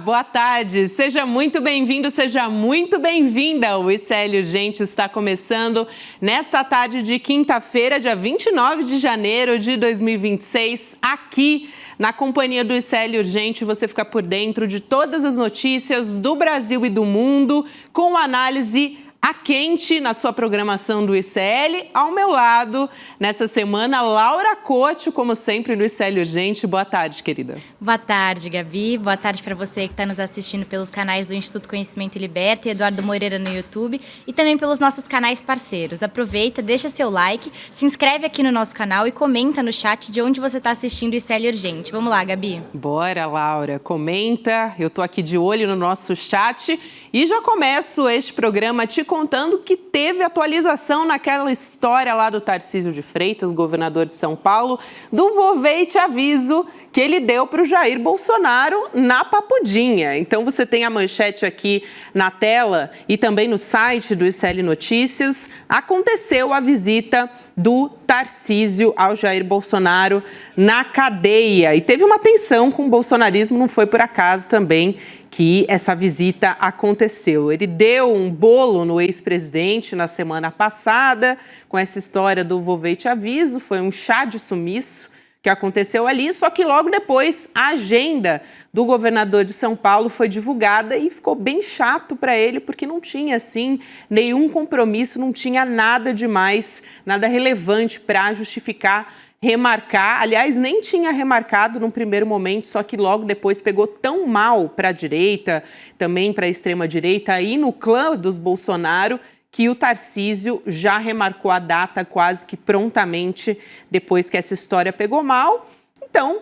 boa tarde. Seja muito bem-vindo, seja muito bem-vinda. O ICL Urgente está começando nesta tarde de quinta-feira, dia 29 de janeiro de 2026, aqui na companhia do ICL Urgente. Você fica por dentro de todas as notícias do Brasil e do mundo, com análise a quente na sua programação do ICL. Ao meu lado, nessa semana, Laura Couto, como sempre, no ICL Urgente. Boa tarde, querida. Boa tarde, Gabi. Boa tarde para você que está nos assistindo pelos canais do Instituto Conhecimento e Liberta e Eduardo Moreira no YouTube e também pelos nossos canais parceiros. Aproveita, deixa seu like, se inscreve aqui no nosso canal e comenta no chat de onde você está assistindo o ICL Urgente. Vamos lá, Gabi. Bora, Laura. Comenta. Eu tô aqui de olho no nosso chat e já começo este programa te contando que teve atualização naquela história lá do Tarcísio de Freitas, governador de São Paulo, do vou ver e te aviso que ele deu para o Jair Bolsonaro na Papudinha. Então você tem a manchete aqui na tela e também no site do ICL Notícias. Aconteceu a visita do Tarcísio ao Jair Bolsonaro na cadeia. E teve uma tensão com o bolsonarismo, não foi por acaso também que essa visita aconteceu. Ele deu um bolo no ex-presidente na semana passada, com essa história do vou ver e te aviso, foi um chá de sumiço que aconteceu ali, só que logo depois a agenda do governador de São Paulo foi divulgada e ficou bem chato para ele, porque não tinha, assim, nenhum compromisso, não tinha nada demais, nada relevante para justificar remarcar. Aliás, nem tinha remarcado num primeiro momento, só que logo depois pegou tão mal para a direita, também para a extrema-direita e no clã dos Bolsonaro, que o Tarcísio já remarcou a data quase que prontamente depois que essa história pegou mal. Então,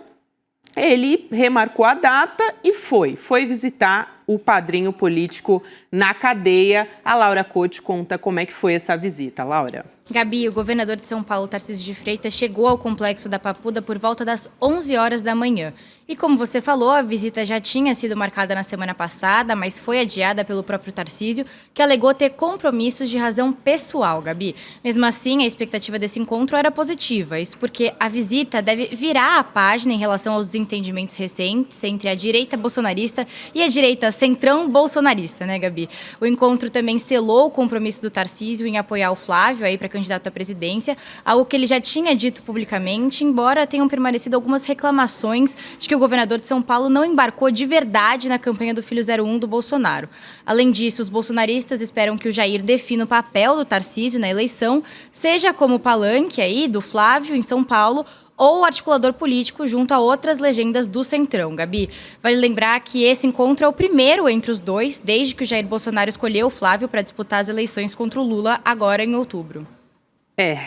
ele remarcou a data e foi visitar o padrinho político na cadeia. A Laura Couto conta como é que foi essa visita. Laura. Gabi, o governador de São Paulo, Tarcísio de Freitas, chegou ao complexo da Papuda por volta das 11 horas da manhã. E como você falou, a visita já tinha sido marcada na semana passada, mas foi adiada pelo próprio Tarcísio, que alegou ter compromissos de razão pessoal, Gabi. Mesmo assim, a expectativa desse encontro era positiva. Isso porque a visita deve virar a página em relação aos desentendimentos recentes entre a direita bolsonarista e a direita centrão bolsonarista, né, Gabi? O encontro também selou o compromisso do Tarcísio em apoiar o Flávio aí para candidato à presidência, algo que ele já tinha dito publicamente, embora tenham permanecido algumas reclamações de que o governador de São Paulo não embarcou de verdade na campanha do Filho 01 do Bolsonaro. Além disso, os bolsonaristas esperam que o Jair defina o papel do Tarcísio na eleição, seja como palanque aí do Flávio em São Paulo, ou articulador político junto a outras legendas do Centrão, Gabi. Vale lembrar que esse encontro é o primeiro entre os dois, desde que o Jair Bolsonaro escolheu o Flávio para disputar as eleições contra o Lula agora em outubro.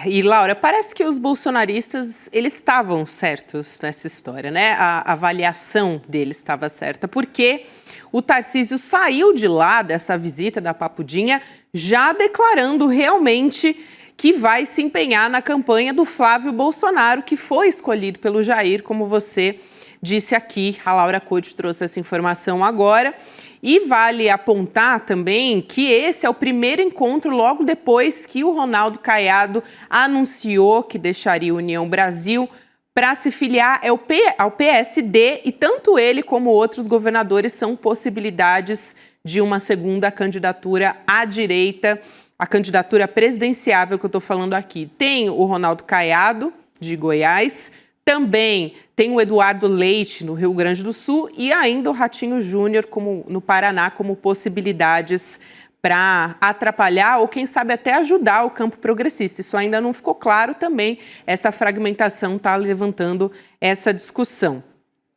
E Laura, parece que os bolsonaristas, eles estavam certos nessa história, né? A avaliação deles estava certa, porque o Tarcísio saiu de lá dessa visita da Papudinha já declarando realmente que vai se empenhar na campanha do Flávio Bolsonaro, que foi escolhido pelo Jair, como você disse aqui. A Laura Couto trouxe essa informação agora. E vale apontar também que esse é o primeiro encontro logo depois que o Ronaldo Caiado anunciou que deixaria a União Brasil para se filiar ao PSD, e tanto ele como outros governadores são possibilidades de uma segunda candidatura à direita, a candidatura presidenciável que eu estou falando aqui. Tem o Ronaldo Caiado, de Goiás, também tem o Eduardo Leite, no Rio Grande do Sul, e ainda o Ratinho Júnior, no Paraná, como possibilidades para atrapalhar ou, quem sabe, até ajudar o campo progressista. Isso ainda não ficou claro também, essa fragmentação está levantando essa discussão.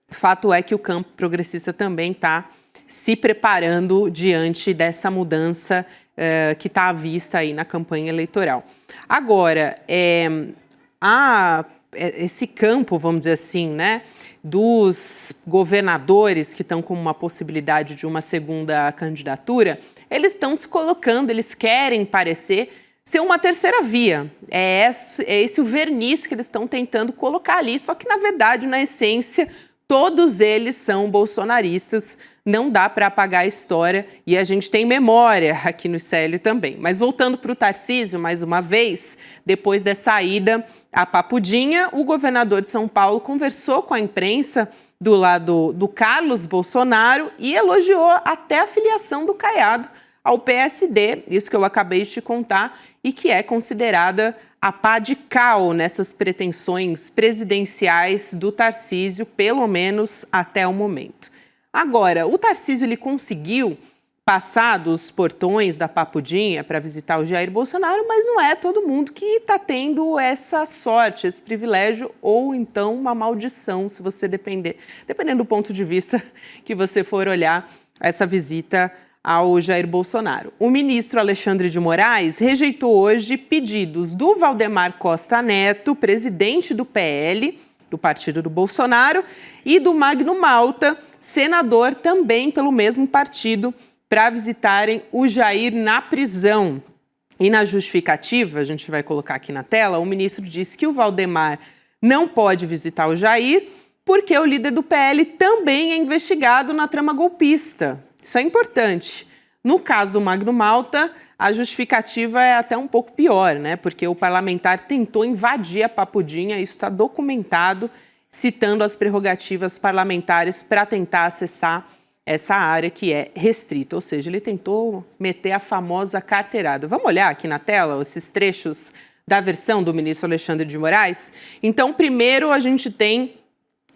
Fato é que o campo progressista também está se preparando diante dessa mudança que está à vista aí na campanha eleitoral. Agora, esse campo, vamos dizer assim, né, dos governadores que estão com uma possibilidade de uma segunda candidatura, eles estão se colocando, eles querem parecer ser uma terceira via. É esse o verniz que eles estão tentando colocar ali, só que, na verdade, na essência, todos eles são bolsonaristas. Não dá para apagar a história e a gente tem memória aqui no ICL também. Mas voltando para o Tarcísio, mais uma vez, depois dessa ida à Papudinha, o governador de São Paulo conversou com a imprensa do lado do Carlos Bolsonaro e elogiou até a filiação do Caiado ao PSD, isso que eu acabei de te contar, e que é considerada a pá de cal nessas pretensões presidenciais do Tarcísio, pelo menos até o momento. Agora, o Tarcísio ele conseguiu passar dos portões da Papudinha para visitar o Jair Bolsonaro, mas não é todo mundo que está tendo essa sorte, esse privilégio, ou então uma maldição, se você dependendo do ponto de vista que você for olhar essa visita ao Jair Bolsonaro. O ministro Alexandre de Moraes rejeitou hoje pedidos do Valdemar Costa Neto, presidente do PL, do partido do Bolsonaro, e do Magno Malta, senador também pelo mesmo partido, para visitarem o Jair na prisão. E na justificativa, a gente vai colocar aqui na tela, o ministro disse que o Valdemar não pode visitar o Jair porque o líder do PL também é investigado na trama golpista. Isso é importante. No caso do Magno Malta, a justificativa é até um pouco pior, né? Porque o parlamentar tentou invadir a Papudinha, isso está documentado, citando as prerrogativas parlamentares para tentar acessar essa área que é restrita, ou seja, ele tentou meter a famosa carteirada. Vamos olhar aqui na tela esses trechos da versão do ministro Alexandre de Moraes? Então, primeiro a gente tem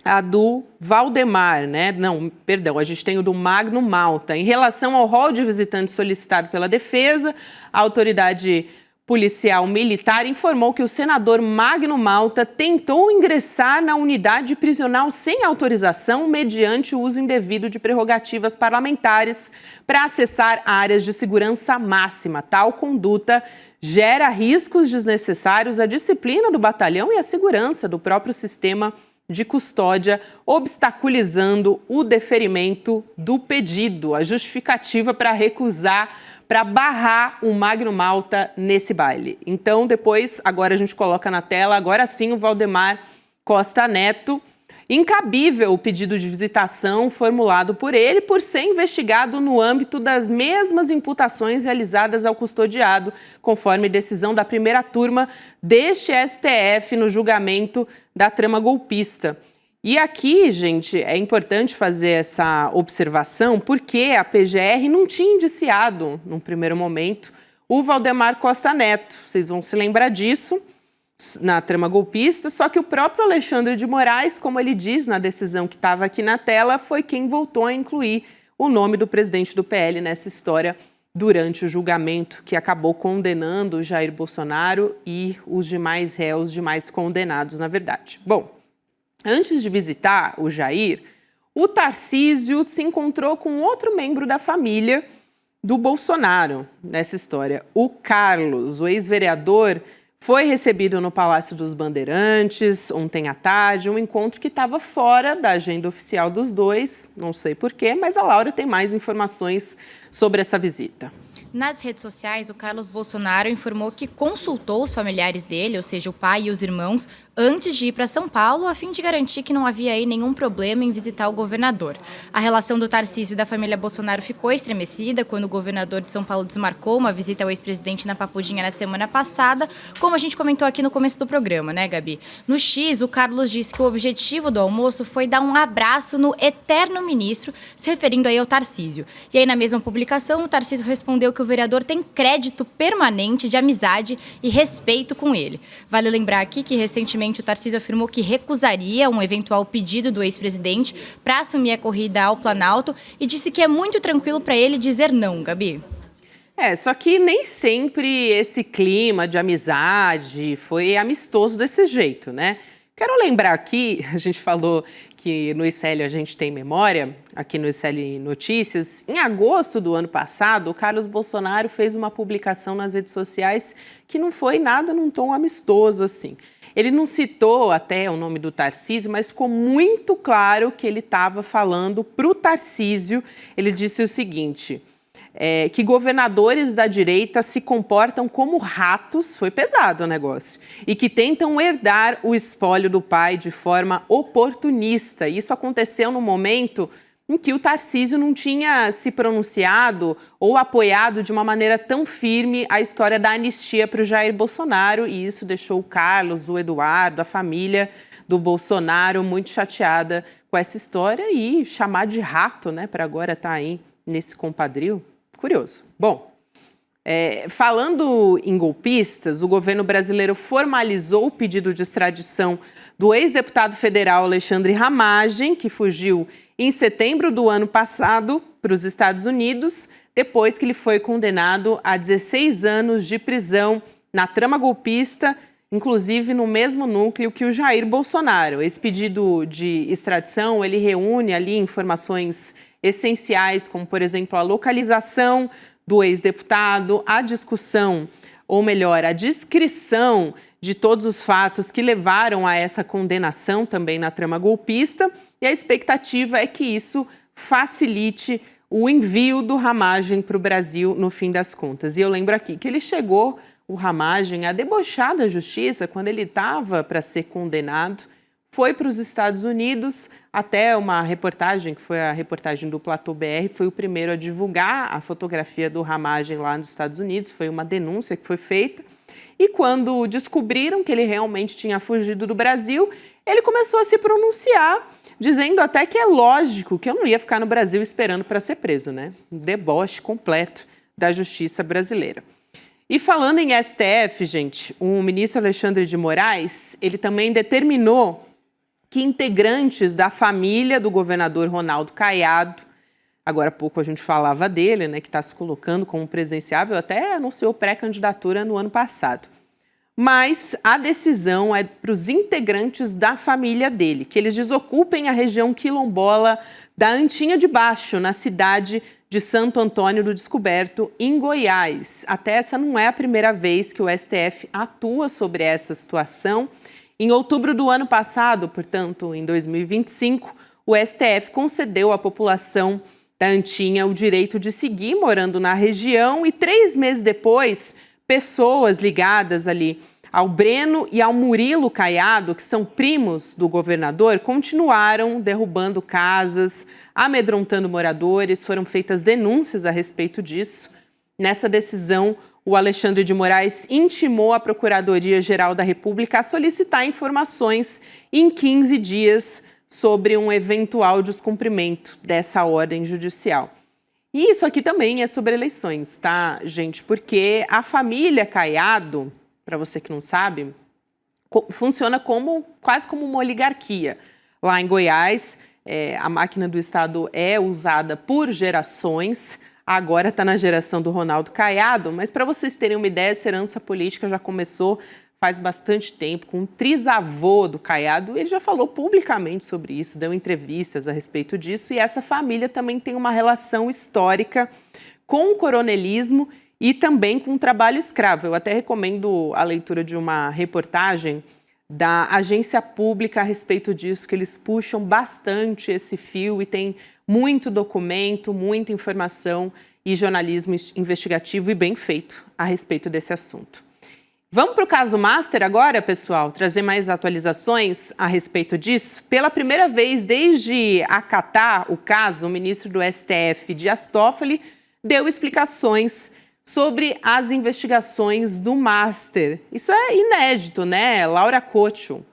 a do Valdemar, né? Não, perdão, a gente tem o do Magno Malta. Em relação ao rol de visitantes solicitado pela defesa, a autoridade policial militar informou que o senador Magno Malta tentou ingressar na unidade prisional sem autorização mediante o uso indevido de prerrogativas parlamentares para acessar áreas de segurança máxima. Tal conduta gera riscos desnecessários à disciplina do batalhão e à segurança do próprio sistema de custódia, obstaculizando o deferimento do pedido, a justificativa para recusar, para barrar o Magno Malta nesse baile. Então, depois, agora a gente coloca na tela, agora sim o Valdemar Costa Neto. Incabível o pedido de visitação formulado por ele por ser investigado no âmbito das mesmas imputações realizadas ao custodiado, conforme decisão da primeira turma deste STF no julgamento da trama golpista. E aqui, gente, é importante fazer essa observação porque a PGR não tinha indiciado, num primeiro momento, o Valdemar Costa Neto. Vocês vão se lembrar disso na trama golpista, só que o próprio Alexandre de Moraes, como ele diz na decisão que estava aqui na tela, foi quem voltou a incluir o nome do presidente do PL nessa história durante o julgamento que acabou condenando o Jair Bolsonaro e os demais réus, demais condenados, na verdade. Bom, antes de visitar o Jair, o Tarcísio se encontrou com outro membro da família do Bolsonaro nessa história, o Carlos, o ex-vereador. Foi recebido no Palácio dos Bandeirantes ontem à tarde, um encontro que estava fora da agenda oficial dos dois, não sei porquê, mas a Laura tem mais informações sobre essa visita. Nas redes sociais, o Carlos Bolsonaro informou que consultou os familiares dele, ou seja, o pai e os irmãos, antes de ir para São Paulo, a fim de garantir que não havia aí nenhum problema em visitar o governador. A relação do Tarcísio e da família Bolsonaro ficou estremecida quando o governador de São Paulo desmarcou uma visita ao ex-presidente na Papudinha na semana passada, como a gente comentou aqui no começo do programa, né, Gabi? No X, o Carlos disse que o objetivo do almoço foi dar um abraço no eterno ministro, se referindo aí ao Tarcísio. E aí, na mesma publicação, o Tarcísio respondeu que o vereador tem crédito permanente de amizade e respeito com ele. Vale lembrar aqui que, recentemente, o Tarcísio afirmou que recusaria um eventual pedido do ex-presidente para assumir a corrida ao Planalto e disse que é muito tranquilo para ele dizer não, Gabi. Só que nem sempre esse clima de amizade foi amistoso desse jeito, né? Quero lembrar aqui, a gente falou que no ICL a gente tem memória, aqui no ICL Notícias, em agosto do ano passado, o Carlos Bolsonaro fez uma publicação nas redes sociais que não foi nada num tom amistoso assim. Ele não citou até o nome do Tarcísio, mas ficou muito claro que ele estava falando para o Tarcísio. Ele disse o seguinte, que governadores da direita se comportam como ratos, foi pesado o negócio, e que tentam herdar o espólio do pai de forma oportunista. Isso aconteceu no momento em que o Tarcísio não tinha se pronunciado ou apoiado de uma maneira tão firme a história da anistia para o Jair Bolsonaro, e isso deixou o Carlos, o Eduardo, a família do Bolsonaro, muito chateada com essa história e chamar de rato, né, para agora estar aí nesse compadrio. Curioso. Bom, falando em golpistas, o governo brasileiro formalizou o pedido de extradição do ex-deputado federal Alexandre Ramagem, que fugiu em setembro do ano passado para os Estados Unidos, depois que ele foi condenado a 16 anos de prisão na trama golpista, inclusive no mesmo núcleo que o Jair Bolsonaro. Esse pedido de extradição, ele reúne ali informações essenciais, como, por exemplo, a localização do ex-deputado, a discussão, ou melhor, a descrição de todos os fatos que levaram a essa condenação também na trama golpista, e a expectativa é que isso facilite o envio do Ramagem para o Brasil no fim das contas. E eu lembro aqui que ele chegou, o Ramagem, a debochar da justiça quando ele estava para ser condenado, foi para os Estados Unidos, até uma reportagem, que foi a reportagem do Platô BR, foi o primeiro a divulgar a fotografia do Ramagem lá nos Estados Unidos, foi uma denúncia que foi feita. E quando descobriram que ele realmente tinha fugido do Brasil, ele começou a se pronunciar, dizendo até que é lógico que eu não ia ficar no Brasil esperando para ser preso, né? Um deboche completo da justiça brasileira. E falando em STF, gente, o ministro Alexandre de Moraes, ele também determinou que integrantes da família do governador Ronaldo Caiado, agora há pouco a gente falava dele, né, que está se colocando como presidenciável, até anunciou pré-candidatura no ano passado. Mas a decisão é para os integrantes da família dele, que eles desocupem a região quilombola da Antinha de Baixo, na cidade de Santo Antônio do Descoberto, em Goiás. Até essa não é a primeira vez que o STF atua sobre essa situação. Em outubro do ano passado, portanto, em 2025, o STF concedeu à população da Antinha o direito de seguir morando na região e 3 meses depois, pessoas ligadas ali ao Breno e ao Murilo Caiado, que são primos do governador, continuaram derrubando casas, amedrontando moradores. Foram feitas denúncias a respeito disso. Nessa decisão, o Alexandre de Moraes intimou a Procuradoria-Geral da República a solicitar informações em 15 dias sobre um eventual descumprimento dessa ordem judicial. E isso aqui também é sobre eleições, tá, gente? Porque a família Caiado, para você que não sabe, funciona quase como uma oligarquia. Lá em Goiás, a máquina do Estado é usada por gerações. Agora está na geração do Ronaldo Caiado, mas para vocês terem uma ideia, essa herança política já começou faz bastante tempo, com um trisavô do Caiado. Ele já falou publicamente sobre isso, deu entrevistas a respeito disso, e essa família também tem uma relação histórica com o coronelismo e também com o trabalho escravo. Eu até recomendo a leitura de uma reportagem da agência pública a respeito disso, que eles puxam bastante esse fio e tem muito documento, muita informação e jornalismo investigativo e bem feito a respeito desse assunto. Vamos para o caso Master agora, pessoal, trazer mais atualizações a respeito disso. Pela primeira vez desde acatar o caso, o ministro do STF, Dias Toffoli, deu explicações sobre as investigações do Master. Isso é inédito, né, Laura Couto?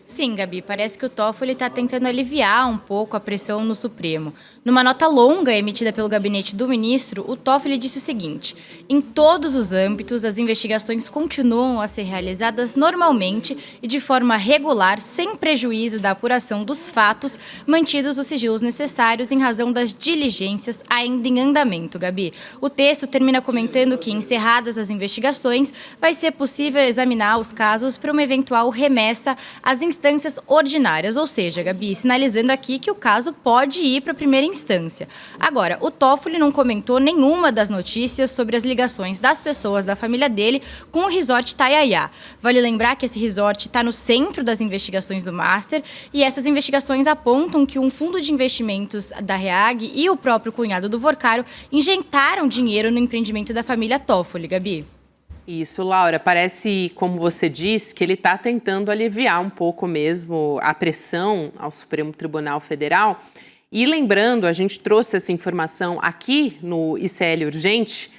Sim, Gabi, parece que o Toffoli está tentando aliviar um pouco a pressão no Supremo. Numa nota longa emitida pelo gabinete do ministro, o Toffoli disse o seguinte: em todos os âmbitos, as investigações continuam a ser realizadas normalmente e de forma regular, sem prejuízo da apuração dos fatos, mantidos os sigilos necessários em razão das diligências ainda em andamento, Gabi. O texto termina comentando que, encerradas as investigações, vai ser possível examinar os casos para uma eventual remessa às instâncias ordinárias, ou seja, Gabi, sinalizando aqui que o caso pode ir para a primeira instância. Agora, o Toffoli não comentou nenhuma das notícias sobre as ligações das pessoas da família dele com o resort Itaiaia. Vale lembrar que esse resort está no centro das investigações do Master e essas investigações apontam que um fundo de investimentos da REAG e o próprio cunhado do Vorcaro injetaram dinheiro no empreendimento da família Toffoli, Gabi. Isso, Laura, parece, como você disse, que ele está tentando aliviar um pouco mesmo a pressão ao Supremo Tribunal Federal. E lembrando, a gente trouxe essa informação aqui no ICL Urgente,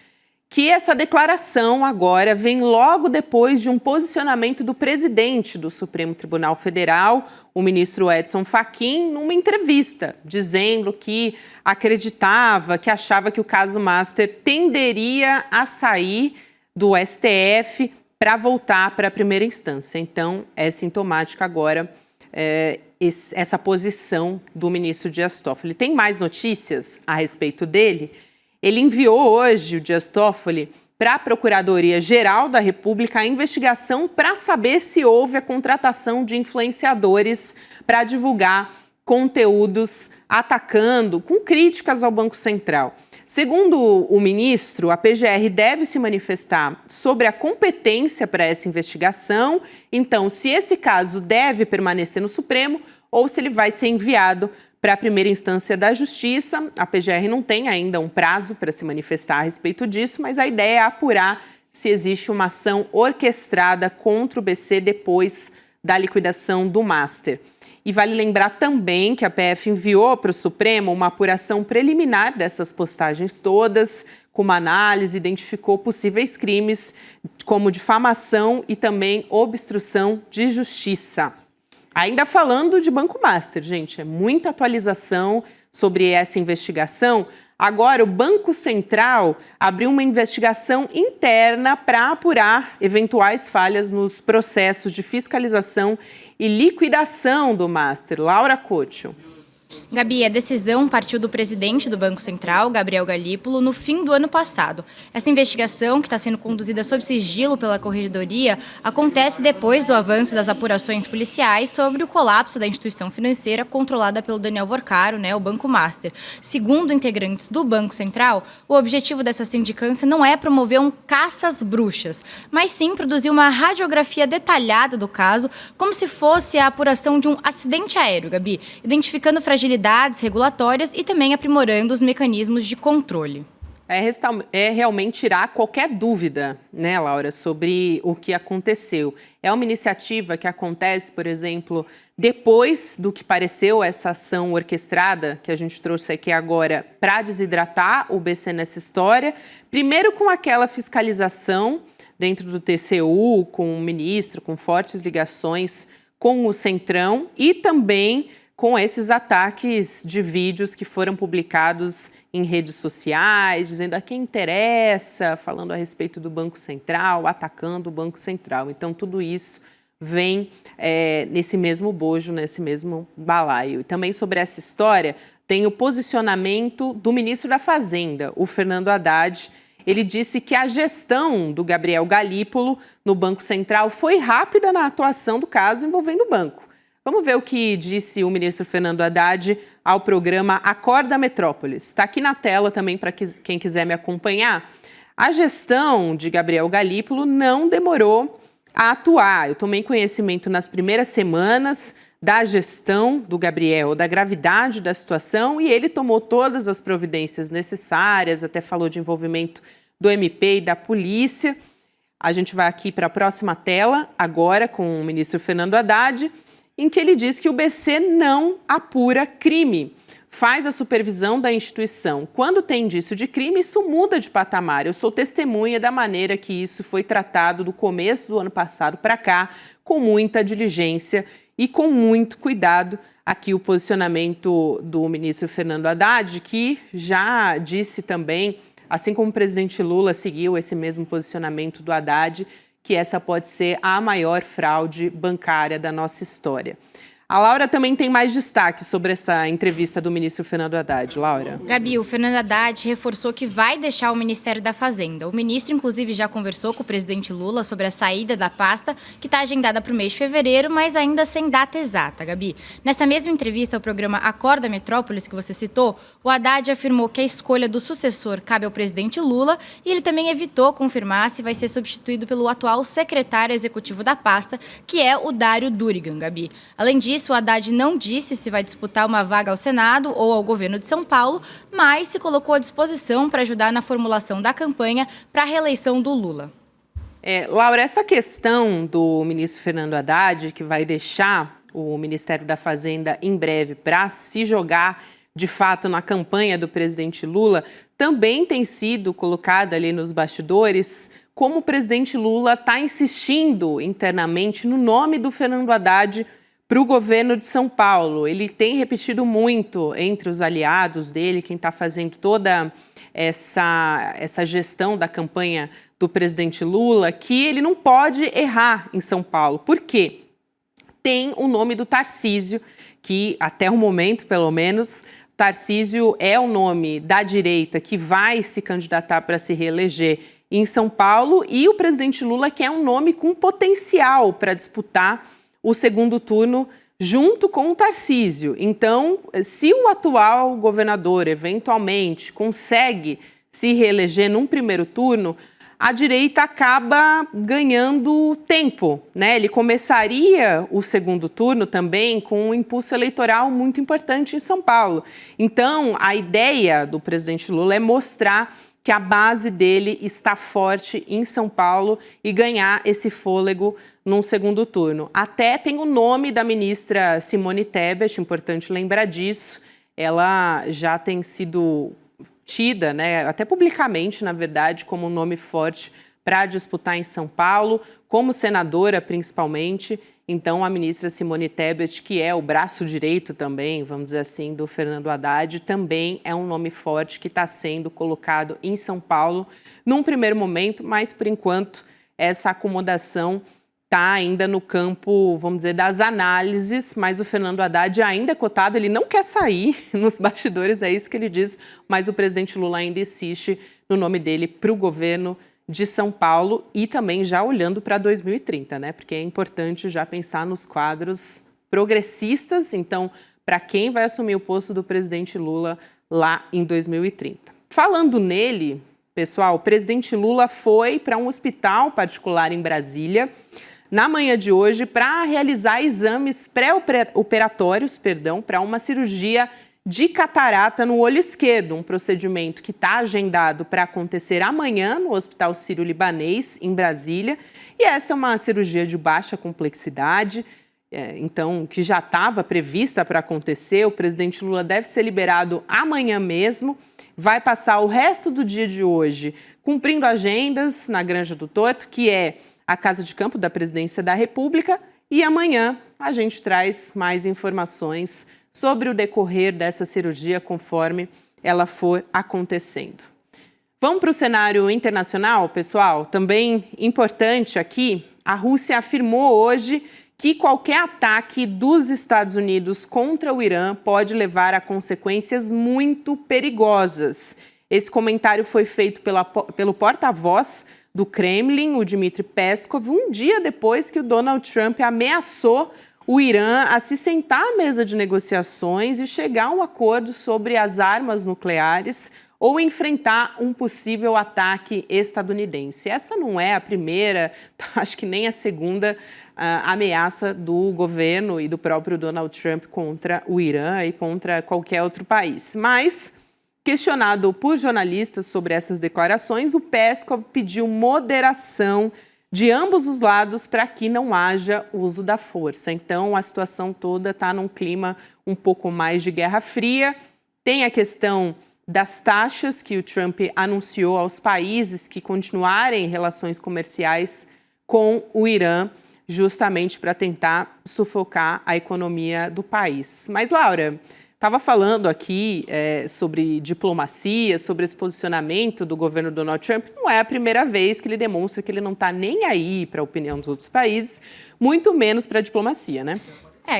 que essa declaração agora vem logo depois de um posicionamento do presidente do Supremo Tribunal Federal, o ministro Edson Fachin, numa entrevista, dizendo que acreditava, que achava que o caso Master tenderia a sair do STF para voltar para a primeira instância. Então, é sintomática agora essa posição do ministro Dias Toffoli. Tem mais notícias a respeito dele? Ele enviou hoje, o Dias Toffoli, para a Procuradoria-Geral da República a investigação para saber se houve a contratação de influenciadores para divulgar conteúdos atacando, com críticas ao Banco Central. Segundo o ministro, a PGR deve se manifestar sobre a competência para essa investigação, então, se esse caso deve permanecer no Supremo ou se ele vai ser enviado para a primeira instância da Justiça. A PGR não tem ainda um prazo para se manifestar a respeito disso, mas a ideia é apurar se existe uma ação orquestrada contra o BC depois da liquidação do Master. E vale lembrar também que a PF enviou para o Supremo uma apuração preliminar dessas postagens todas, com uma análise, identificou possíveis crimes como difamação e também obstrução de justiça. Ainda falando de Banco Master, gente, é muita atualização sobre essa investigação. Agora, o Banco Central abriu uma investigação interna para apurar eventuais falhas nos processos de fiscalização e liquidação do Master. Laura Couto. Gabi, a decisão partiu do presidente do Banco Central, Gabriel Galípolo, no fim do ano passado. Essa investigação, que está sendo conduzida sob sigilo pela Corregedoria, acontece depois do avanço das apurações policiais sobre o colapso da instituição financeira controlada pelo Daniel Vorcaro, o Banco Master. Segundo integrantes do Banco Central, o objetivo dessa sindicância não é promover um caça às bruxas, mas sim produzir uma radiografia detalhada do caso, como se fosse a apuração de um acidente aéreo, Gabi, identificando fragilidades regulatórias e também aprimorando os mecanismos de controle. É realmente tirar qualquer dúvida, Laura, sobre o que aconteceu. É uma iniciativa que acontece, por exemplo, depois do que pareceu essa ação orquestrada que a gente trouxe aqui agora para desidratar o BC nessa história. Primeiro com aquela fiscalização dentro do TCU, com o ministro, com fortes ligações com o Centrão e também com esses ataques de vídeos que foram publicados em redes sociais, dizendo a quem interessa, falando a respeito do Banco Central, atacando o Banco Central. Então, tudo isso vem nesse mesmo bojo, nesse mesmo balaio. E também sobre essa história, tem o posicionamento do ministro da Fazenda, o Fernando Haddad. Ele disse que a gestão do Gabriel Galípolo no Banco Central foi rápida na atuação do caso envolvendo o banco. Vamos ver o que disse o ministro Fernando Haddad ao programa Acorda Metrópolis. Está aqui na tela também para quem quiser me acompanhar. A gestão de Gabriel Galípolo não demorou a atuar. Eu tomei conhecimento nas primeiras semanas da gestão do Gabriel, da gravidade da situação, e ele tomou todas as providências necessárias, até falou de envolvimento do MP e da polícia. A gente vai aqui para a próxima tela, agora com o ministro Fernando Haddad, em que ele diz que o BC não apura crime, faz a supervisão da instituição. Quando tem indício de crime, isso muda de patamar. Eu sou testemunha da maneira que isso foi tratado do começo do ano passado para cá, com muita diligência e com muito cuidado. Aqui o posicionamento do ministro Fernando Haddad, que já disse também, assim como o presidente Lula seguiu esse mesmo posicionamento do Haddad, que essa pode ser a maior fraude bancária da nossa história. A Laura também tem mais destaque sobre essa entrevista do ministro Fernando Haddad. Laura. Gabi, o Fernando Haddad reforçou que vai deixar o Ministério da Fazenda. O ministro, inclusive, já conversou com o presidente Lula sobre a saída da pasta, que está agendada para o mês de fevereiro, mas ainda sem data exata, Gabi. Nessa mesma entrevista ao programa Acorda Metrópolis, que você citou, o Haddad afirmou que a escolha do sucessor cabe ao presidente Lula e ele também evitou confirmar se vai ser substituído pelo atual secretário executivo da pasta, que é o Dário Durigan, Gabi. Além disso, o Haddad não disse se vai disputar uma vaga ao Senado ou ao governo de São Paulo, mas se colocou à disposição para ajudar na formulação da campanha para a reeleição do Lula. Laura, essa questão do ministro Fernando Haddad, que vai deixar o Ministério da Fazenda em breve para se jogar de fato na campanha do presidente Lula, também tem sido colocada ali nos bastidores como o presidente Lula está insistindo internamente no nome do Fernando Haddad para o governo de São Paulo. Ele tem repetido muito entre os aliados dele, quem está fazendo toda essa gestão da campanha do presidente Lula, que ele não pode errar em São Paulo. Por quê? Tem o nome do Tarcísio, que até o momento, pelo menos, Tarcísio é o nome da direita que vai se candidatar para se reeleger em São Paulo, e o presidente Lula quer um nome com potencial para disputar o segundo turno junto com o Tarcísio. Então, se o atual governador eventualmente consegue se reeleger num primeiro turno, a direita acaba ganhando tempo, né? Ele começaria o segundo turno também com um impulso eleitoral muito importante em São Paulo. Então, a ideia do presidente Lula é mostrar que a base dele está forte em São Paulo e ganhar esse fôlego num segundo turno. Até tem o nome da ministra Simone Tebet, importante lembrar disso. Ela já tem sido tida, né, até publicamente, na verdade, como um nome forte para disputar em São Paulo, como senadora principalmente. Então, a ministra Simone Tebet, que é o braço direito também, vamos dizer assim, do Fernando Haddad, também é um nome forte que está sendo colocado em São Paulo num primeiro momento, mas, por enquanto, essa acomodação está ainda no campo, vamos dizer, das análises, mas o Fernando Haddad ainda é cotado, ele não quer sair nos bastidores, é isso que ele diz, mas o presidente Lula ainda insiste no nome dele para o governo de São Paulo e também já olhando para 2030, né? Porque é importante já pensar nos quadros progressistas, então, para quem vai assumir o posto do presidente Lula lá em 2030. Falando nele, pessoal, o presidente Lula foi para um hospital particular em Brasília na manhã de hoje para realizar exames pré-operatórios, para uma cirurgia de catarata no olho esquerdo, um procedimento que está agendado para acontecer amanhã no Hospital Sírio-Libanês, em Brasília. E essa é uma cirurgia de baixa complexidade, então, que já estava prevista para acontecer. O presidente Lula deve ser liberado amanhã mesmo, vai passar o resto do dia de hoje cumprindo agendas na Granja do Torto, que é a Casa de Campo da Presidência da República, e amanhã a gente traz mais informações sobre o decorrer dessa cirurgia conforme ela for acontecendo. Vamos para o cenário internacional, pessoal? Também importante aqui, a Rússia afirmou hoje que qualquer ataque dos Estados Unidos contra o Irã pode levar a consequências muito perigosas. Esse comentário foi feito pelo porta-voz do Kremlin, o Dmitry Peskov, um dia depois que o Donald Trump ameaçou o Irã a se sentar à mesa de negociações e chegar a um acordo sobre as armas nucleares ou enfrentar um possível ataque estadunidense. Essa não é a primeira, acho que nem a segunda ameaça do governo e do próprio Donald Trump contra o Irã e contra qualquer outro país. Mas, questionado por jornalistas sobre essas declarações, o Peskov pediu moderação de ambos os lados para que não haja uso da força. Então, a situação toda está num clima um pouco mais de Guerra Fria. Tem a questão das taxas que o Trump anunciou aos países que continuarem relações comerciais com o Irã, justamente para tentar sufocar a economia do país. Mas, Laura, estava falando aqui sobre diplomacia, sobre esse posicionamento do governo Donald Trump. Não é a primeira vez que ele demonstra que ele não está nem aí para a opinião dos outros países, muito menos para a diplomacia, né?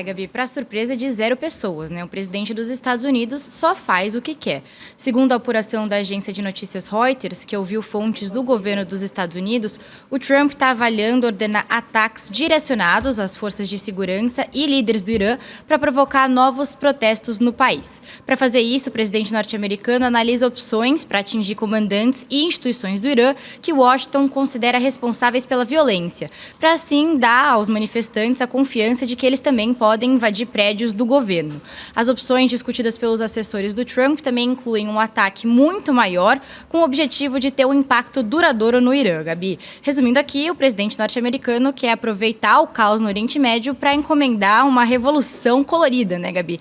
Gabi, para surpresa de 0 pessoas, né? O presidente dos Estados Unidos só faz o que quer. Segundo a apuração da agência de notícias Reuters, que ouviu fontes do governo dos Estados Unidos, o Trump está avaliando ordenar ataques direcionados às forças de segurança e líderes do Irã para provocar novos protestos no país. Para fazer isso, o presidente norte-americano analisa opções para atingir comandantes e instituições do Irã que Washington considera responsáveis pela violência, para assim dar aos manifestantes a confiança de que eles também podem invadir prédios do governo. As opções discutidas pelos assessores do Trump também incluem um ataque muito maior, com o objetivo de ter um impacto duradouro no Irã, Gabi. Resumindo aqui, o presidente norte-americano quer aproveitar o caos no Oriente Médio para encomendar uma revolução colorida, né, Gabi?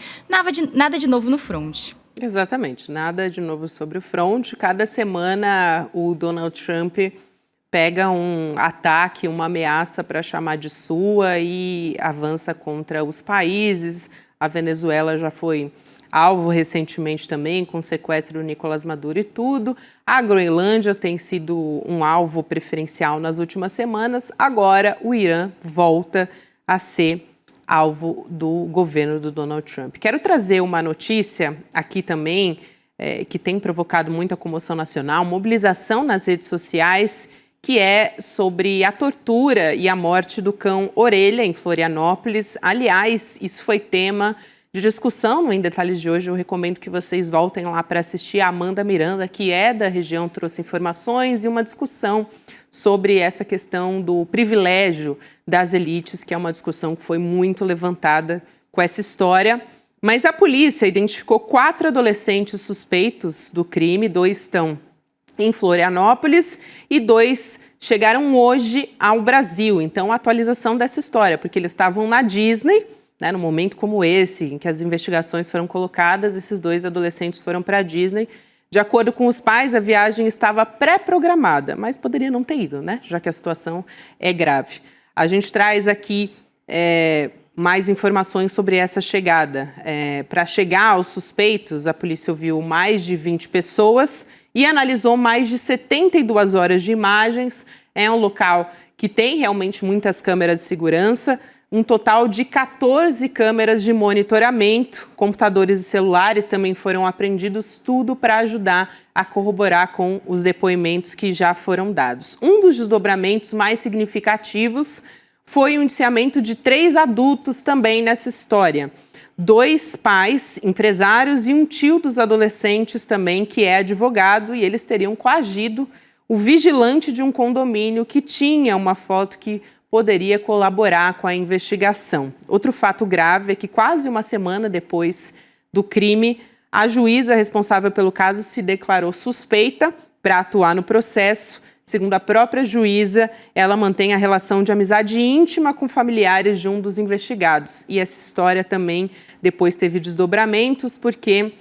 Nada de novo no front. Exatamente, nada de novo sobre o front. Cada semana o Donald Trump pega um ataque, uma ameaça para chamar de sua e avança contra os países. A Venezuela já foi alvo recentemente também, com o sequestro do Nicolás Maduro e tudo. A Groenlândia tem sido um alvo preferencial nas últimas semanas. Agora o Irã volta a ser alvo do governo do Donald Trump. Quero trazer uma notícia aqui também, que tem provocado muita comoção nacional, mobilização nas redes sociais, que é sobre a tortura e a morte do cão Orelha, em Florianópolis. Aliás, isso foi tema de discussão no Em Detalhes de hoje. Eu recomendo que vocês voltem lá para assistir. A Amanda Miranda, que é da região, trouxe informações e uma discussão sobre essa questão do privilégio das elites, que é uma discussão que foi muito levantada com essa história. Mas a polícia identificou 4 adolescentes suspeitos do crime, 2 estão em Florianópolis e 2 chegaram hoje ao Brasil. Então, a atualização dessa história, porque eles estavam na Disney, né, num momento como esse, em que as investigações foram colocadas, esses 2 adolescentes foram para a Disney. De acordo com os pais, a viagem estava pré-programada, mas poderia não ter ido, né, já que a situação é grave. A gente traz aqui mais informações sobre essa chegada. Para chegar aos suspeitos, a polícia ouviu mais de 20 pessoas e analisou mais de 72 horas de imagens. É um local que tem realmente muitas câmeras de segurança, um total de 14 câmeras de monitoramento, computadores e celulares também foram apreendidos, tudo para ajudar a corroborar com os depoimentos que já foram dados. Um dos desdobramentos mais significativos foi o indiciamento de 3 adultos também nessa história. 2 pais, empresários e um tio dos adolescentes também, que é advogado, e eles teriam coagido o vigilante de um condomínio que tinha uma foto que poderia colaborar com a investigação. Outro fato grave é que quase uma semana depois do crime, a juíza responsável pelo caso se declarou suspeita para atuar no processo. Segundo a própria juíza, ela mantém a relação de amizade íntima com familiares de um dos investigados. E essa história também depois teve desdobramentos, porque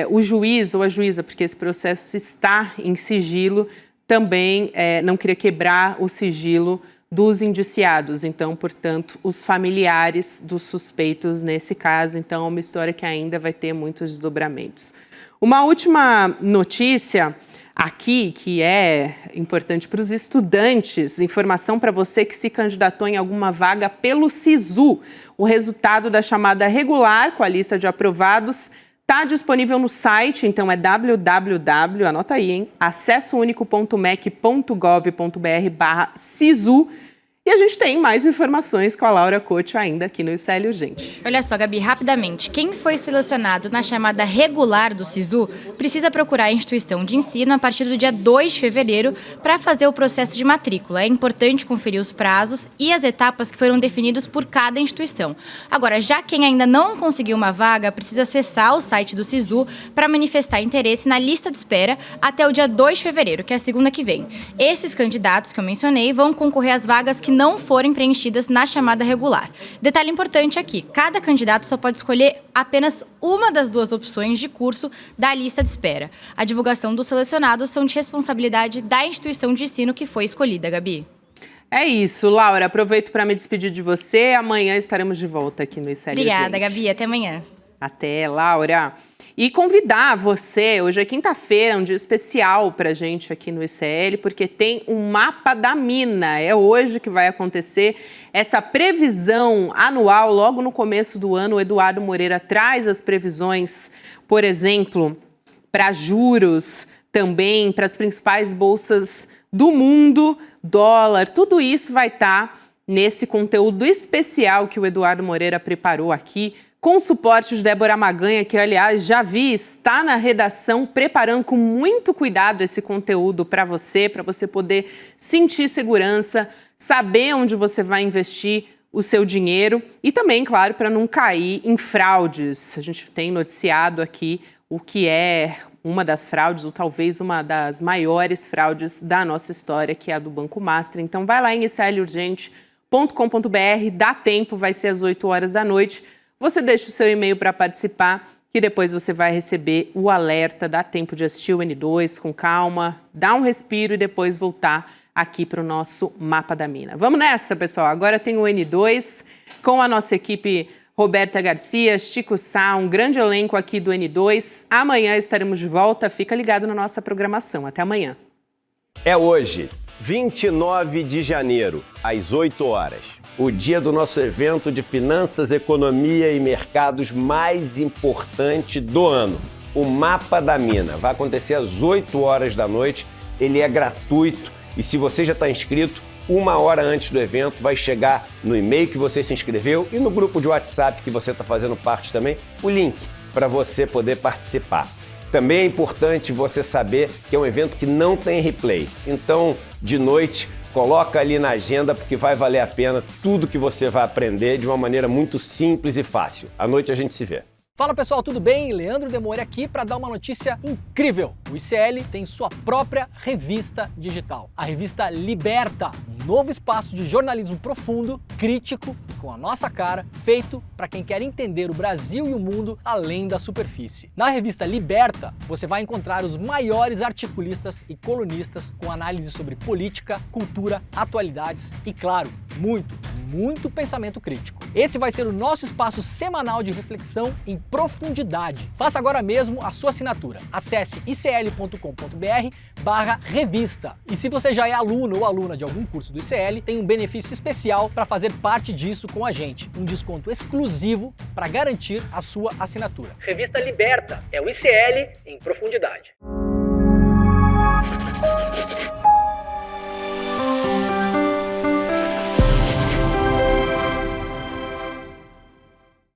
o juiz ou a juíza, porque esse processo está em sigilo, também não queria quebrar o sigilo dos indiciados. Então, portanto, os familiares dos suspeitos nesse caso. Então, é uma história que ainda vai ter muitos desdobramentos. Uma última notícia aqui, que é importante para os estudantes, informação para você que se candidatou em alguma vaga pelo SISU. O resultado da chamada regular com a lista de aprovados está disponível no site, então é www, anota aí, hein, acessounico.mec.gov.br/SISU. E a gente tem mais informações com a Laura Couto ainda aqui no ICL Urgente. Olha só, Gabi, rapidamente. Quem foi selecionado na chamada regular do SISU precisa procurar a instituição de ensino a partir do dia 2 de fevereiro para fazer o processo de matrícula. É importante conferir os prazos e as etapas que foram definidos por cada instituição. Agora, já quem ainda não conseguiu uma vaga, precisa acessar o site do SISU para manifestar interesse na lista de espera até o dia 2 de fevereiro, que é a segunda que vem. Esses candidatos que eu mencionei vão concorrer às vagas que não forem preenchidas na chamada regular. Detalhe importante aqui, cada candidato só pode escolher apenas uma das 2 opções de curso da lista de espera. A divulgação dos selecionados são de responsabilidade da instituição de ensino que foi escolhida, Gabi. É isso, Laura. Aproveito para me despedir de você. Amanhã estaremos de volta aqui no ICL. Obrigada, Gabi. Até amanhã. Até, Laura. E convidar você, hoje é quinta-feira, um dia especial para a gente aqui no ICL, porque tem um mapa da mina. É hoje que vai acontecer essa previsão anual, logo no começo do ano. O Eduardo Moreira traz as previsões, por exemplo, para juros, também para as principais bolsas do mundo, dólar, tudo isso vai estar nesse conteúdo especial que o Eduardo Moreira preparou aqui, com o suporte de Débora Maganha, que, aliás, já vi, está na redação preparando com muito cuidado esse conteúdo para você poder sentir segurança, saber onde você vai investir o seu dinheiro e também, claro, para não cair em fraudes. A gente tem noticiado aqui o que é uma das fraudes, ou talvez uma das maiores fraudes da nossa história, que é a do Banco Master. Então, vai lá em iclurgente.com.br, dá tempo, vai ser às 8 horas da noite. Você deixa o seu e-mail para participar que depois você vai receber o alerta. Dá tempo de assistir o N2 com calma, dar um respiro e depois voltar aqui para o nosso Mapa da Mina. Vamos nessa, pessoal. Agora tem o N2 com a nossa equipe Roberta Garcia, Chico Sá, um grande elenco aqui do N2. Amanhã estaremos de volta. Fica ligado na nossa programação. Até amanhã. É hoje, 29 de janeiro, às 8 horas. O dia do nosso evento de finanças, economia e mercados mais importante do ano, o Mapa da Mina. Vai acontecer às 8 horas da noite, ele é gratuito e se você já está inscrito, 1 hora antes do evento vai chegar no e-mail que você se inscreveu e no grupo de WhatsApp que você está fazendo parte também, o link para você poder participar. Também é importante você saber que é um evento que não tem replay, então de noite coloca ali na agenda porque vai valer a pena tudo que você vai aprender de uma maneira muito simples e fácil. À noite a gente se vê. Fala pessoal, tudo bem? Leandro Demore aqui para dar uma notícia incrível. O ICL tem sua própria revista digital, a revista Liberta, um novo espaço de jornalismo profundo, crítico, com a nossa cara, feito para quem quer entender o Brasil e o mundo além da superfície. Na revista Liberta, você vai encontrar os maiores articulistas e colunistas com análise sobre política, cultura, atualidades e, claro, muito pensamento crítico. Esse vai ser o nosso espaço semanal de reflexão em profundidade. Faça agora mesmo a sua assinatura. Acesse icl.com.br/revista. E se você já é aluno ou aluna de algum curso do ICL, tem um benefício especial para fazer parte disso com a gente. Um desconto exclusivo para garantir a sua assinatura. Revista Liberta é o ICL em profundidade.